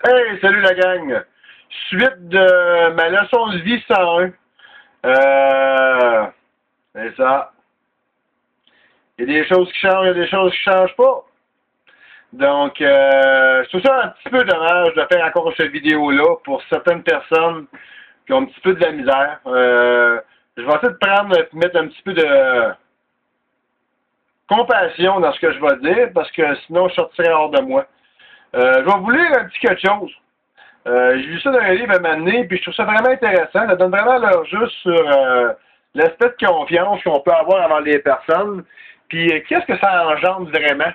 Hey, salut la gang! Suite de ma leçon de vie 101. C'est ça. Il y a des choses qui changent, il y a des choses qui changent pas. Donc, je trouve ça un petit peu dommage de faire encore cette vidéo-là pour certaines personnes qui ont un petit peu de la misère. Je vais essayer de mettre un petit peu de compassion dans ce que je vais dire, parce que sinon je sortirais hors de moi. Je vais vous lire un petit quelque chose. J'ai lu ça dans un livre à m'amener, puis je trouve ça vraiment intéressant. Ça donne vraiment leur juste sur l'aspect de confiance qu'on peut avoir envers les personnes. Puis qu'est-ce que ça engendre vraiment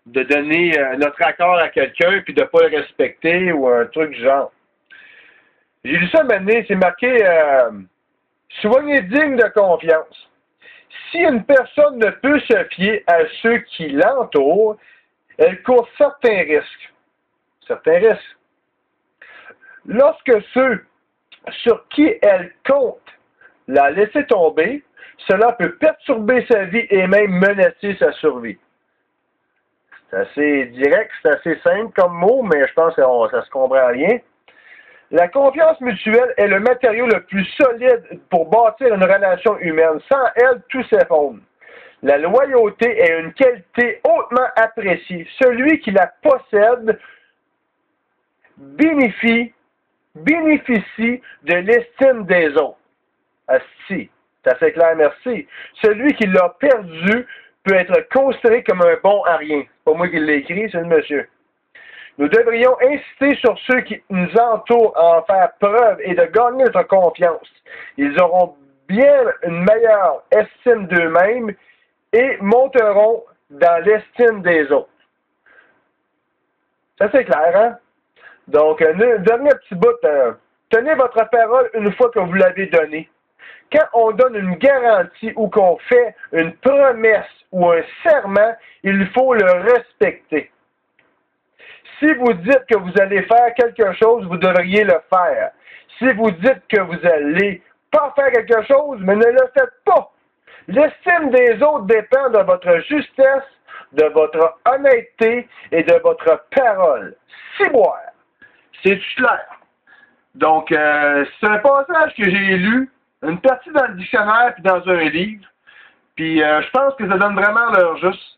de donner notre accord à quelqu'un puis de ne pas le respecter ou un truc du genre. J'ai lu ça à m'amener, c'est marqué soyez digne de confiance. Si une personne ne peut se fier à ceux qui l'entourent, elle court certains risques. Certains risques. Lorsque ceux sur qui elle compte la laisser tomber, cela peut perturber sa vie et même menacer sa survie. C'est assez direct, c'est assez simple comme mot, mais je pense que ça se comprend bien. La confiance mutuelle est le matériau le plus solide pour bâtir une relation humaine. Sans elle, tout s'effondre. La loyauté est une qualité hautement appréciée. Celui qui la possède bénéficie de l'estime des autres. Asti, c'est assez clair, merci. Celui qui l'a perdu peut être considéré comme un bon à rien. C'est pas moi qui l'ai écrit, c'est le monsieur. Nous devrions inciter sur ceux qui nous entourent à en faire preuve et de gagner notre confiance. Ils auront bien une meilleure estime d'eux-mêmes et monteront dans l'estime des autres. Ça c'est clair, hein? Donc, dernier petit bout, tenez votre parole une fois que vous l'avez donnée. Quand on donne une garantie ou qu'on fait une promesse ou un serment, il faut le respecter. Si vous dites que vous allez faire quelque chose, vous devriez le faire. Si vous dites que vous allez pas faire quelque chose, mais ne le faites pas. L'estime des autres dépend de votre justesse, de votre honnêteté et de votre parole. Ciboire. C'est clair. Donc, c'est un passage que j'ai lu, une partie dans le dictionnaire puis dans un livre. Puis, je pense que ça donne vraiment leur juste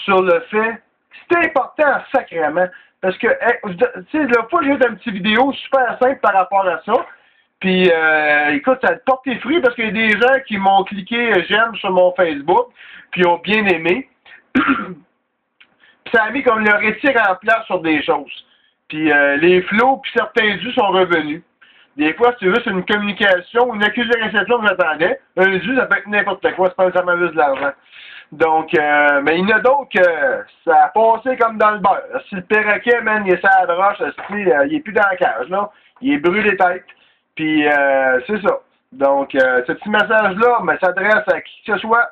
sur le fait que c'est important sacrément. Parce que, tu sais, la fois, j'ai fait une petite vidéo super simple par rapport à ça. Puis, écoute, ça porte tes fruits parce qu'il y a des gens qui m'ont cliqué j'aime sur mon Facebook, puis ont bien aimé. Puis ça a mis comme le rétire en place sur des choses. Puis les flots, puis certains dus sont revenus. Des fois, c'est juste une communication, une accusé de réception que j'attendais. Un dû, ça peut être n'importe quoi, c'est pas nécessairement juste de l'argent. Donc, mais il y en a d'autres que ça a passé comme dans le beurre. Si le perroquet, man, il est sur la broche, il est plus dans la cage, là. Il est brûlé tête. Puis, c'est ça. Donc, ce petit message-là s'adresse à qui que ce soit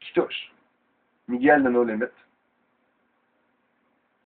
qui touche. Miguel de nos limites.